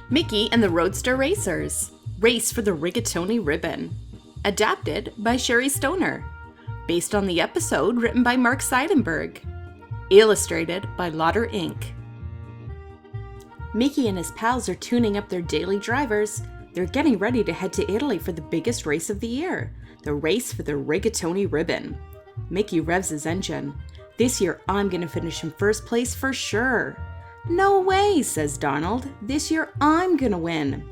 Mickey and the Roadster Racers. Race for the Rigatoni ribbon. Adapted by Sherri Stoner. Based on the episode written by Mark Seidenberg. Illustrated by Lauder Inc. Mickey and his pals are tuning up their daily drivers. They're getting ready to head to Italy for the biggest race of the year, the race for the Rigatoni ribbon. Mickey revs his engine. This year I'm gonna finish in first place for sure. No way, says Donald. This year I'm gonna win.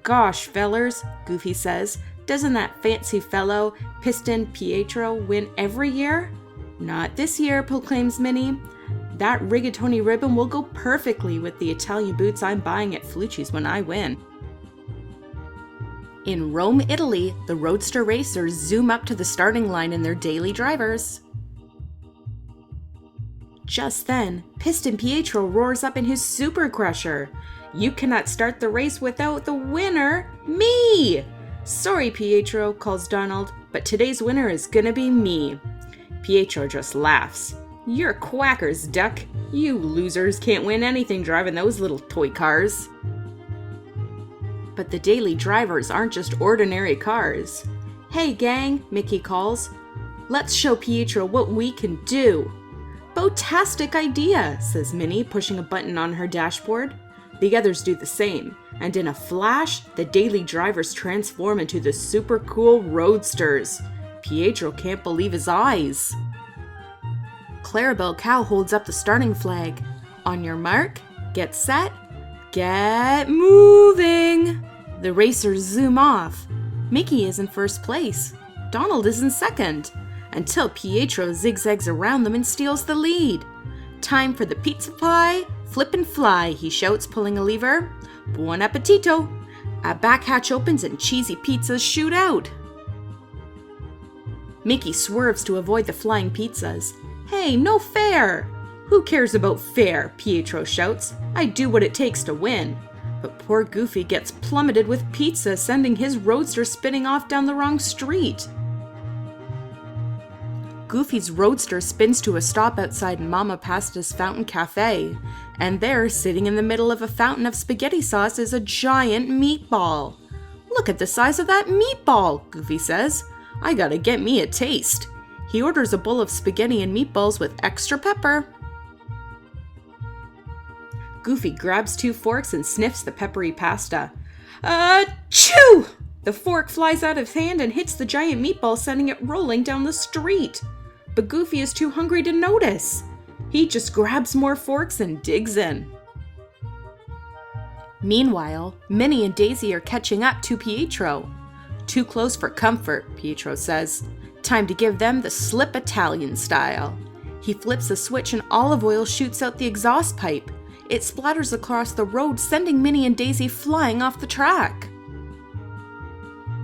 Gosh, fellers, Goofy says, doesn't that fancy fellow, Piston Pietro, win every year? Not this year, proclaims Minnie. That Rigatoni ribbon will go perfectly with the Italian boots I'm buying at Flucci's when I win. In Rome, Italy, the Roadster Racers zoom up to the starting line in their daily drivers. Just then, Piston Pietro roars up in his Super Crusher. You cannot start the race without the winner, me! Sorry, Pietro, calls Donald, but today's winner is gonna be me. Pietro just laughs. You're quackers, Duck. You losers can't win anything driving those little toy cars. But the daily drivers aren't just ordinary cars. Hey gang, Mickey calls. Let's show Pietro what we can do. Botastic idea, says Minnie, pushing a button on her dashboard. The others do the same, and in a flash, the daily drivers transform into the super cool Roadsters. Pietro can't believe his eyes. Clarabelle Cow holds up the starting flag. On your mark, get set, get moving! The racers zoom off. Mickey is in first place. Donald is in second. Until Pietro zigzags around them and steals the lead. Time for the pizza pie, flip and fly, he shouts, pulling a lever. Buon appetito! A back hatch opens and cheesy pizzas shoot out. Mickey swerves to avoid the flying pizzas. Hey, no fair! Who cares about fair? Pietro shouts. I do what it takes to win. But poor Goofy gets plummeted with pizza, sending his roadster spinning off down the wrong street. Goofy's roadster spins to a stop outside Mama Pasta's Fountain Cafe, and there, sitting in the middle of a fountain of spaghetti sauce, is a giant meatball. Look at the size of that meatball, Goofy says. I gotta get me a taste. He orders a bowl of spaghetti and meatballs with extra pepper. Goofy grabs 2 forks and sniffs the peppery pasta. Achoo! The fork flies out of his hand and hits the giant meatball, sending it rolling down the street. But Goofy is too hungry to notice. He just grabs more forks and digs in. Meanwhile, Minnie and Daisy are catching up to Pietro. Too close for comfort, Pietro says. Time to give them the slip Italian style. He flips a switch and olive oil shoots out the exhaust pipe. It splatters across the road, sending Minnie and Daisy flying off the track.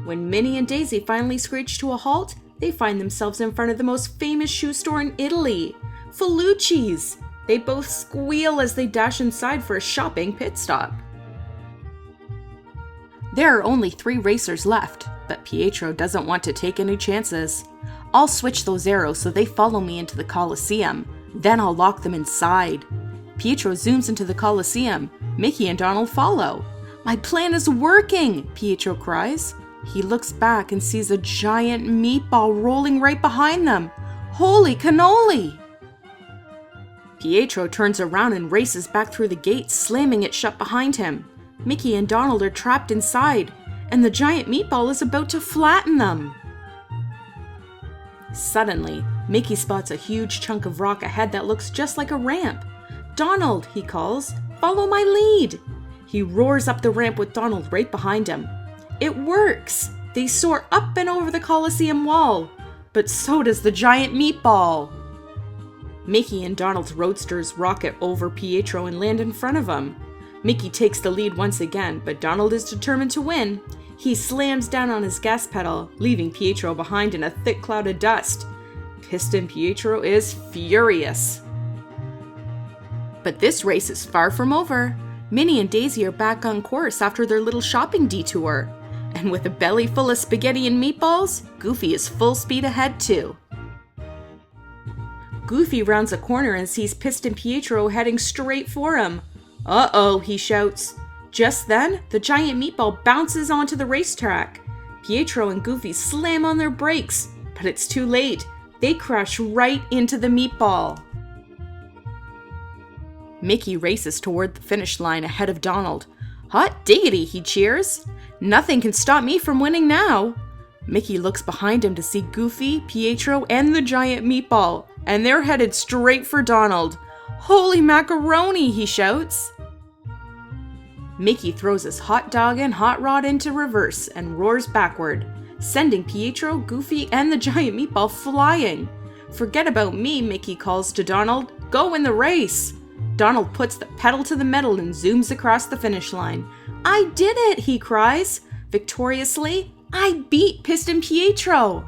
When Minnie and Daisy finally screech to a halt, they find themselves in front of the most famous shoe store in Italy, Flucci's. They both squeal as they dash inside for a shopping pit stop. There are only 3 racers left, but Pietro doesn't want to take any chances. I'll switch those arrows so they follow me into the Colosseum. Then I'll lock them inside. Pietro zooms into the Colosseum. Mickey and Donald follow. My plan is working, Pietro cries. He looks back and sees a giant meatball rolling right behind them. Holy cannoli! Pietro turns around and races back through the gate, slamming it shut behind him. Mickey and Donald are trapped inside, and the giant meatball is about to flatten them. Suddenly, Mickey spots a huge chunk of rock ahead that looks just like a ramp. Donald, he calls, follow my lead. He roars up the ramp with Donald right behind him. It works! They soar up and over the Colosseum wall, but so does the giant meatball. Mickey and Donald's roadsters rocket over Pietro and land in front of him. Mickey takes the lead once again, but Donald is determined to win. He slams down on his gas pedal, leaving Pietro behind in a thick cloud of dust. Piston Pietro is furious. But this race is far from over. Minnie and Daisy are back on course after their little shopping detour. And with a belly full of spaghetti and meatballs, Goofy is full speed ahead too. Goofy rounds a corner and sees Piston Pietro heading straight for him. Uh-oh, he shouts. Just then, the giant meatball bounces onto the racetrack. Pietro and Goofy slam on their brakes, but it's too late. They crash right into the meatball. Mickey races toward the finish line ahead of Donald. Hot diggity, he cheers. Nothing can stop me from winning now. Mickey looks behind him to see Goofy, Pietro, and the giant meatball, and they're headed straight for Donald. Holy macaroni, he shouts. Mickey throws his hot dog and hot rod into reverse and roars backward, sending Pietro, Goofy, and the giant meatball flying. Forget about me, Mickey calls to Donald. Go win the race. Donald puts the pedal to the metal and zooms across the finish line. I did it, he cries. Victoriously, I beat Piston Pietro.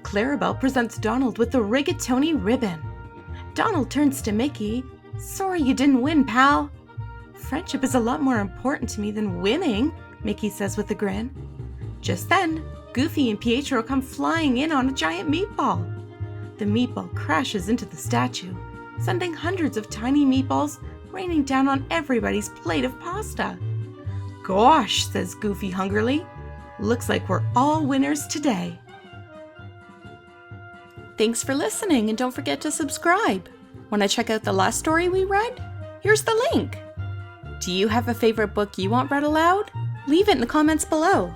Clarabelle presents Donald with the Rigatoni ribbon. Donald turns to Mickey. Sorry you didn't win, pal. Friendship is a lot more important to me than winning, Mickey says with a grin. Just then, Goofy and Pietro come flying in on a giant meatball. The meatball crashes into the statue, sending hundreds of tiny meatballs raining down on everybody's plate of pasta. Gosh, says Goofy hungrily. Looks like we're all winners today. Thanks for listening, and don't forget to subscribe. Want to check out the last story we read? Here's the link. Do you have a favorite book you want read aloud? Leave it in the comments below.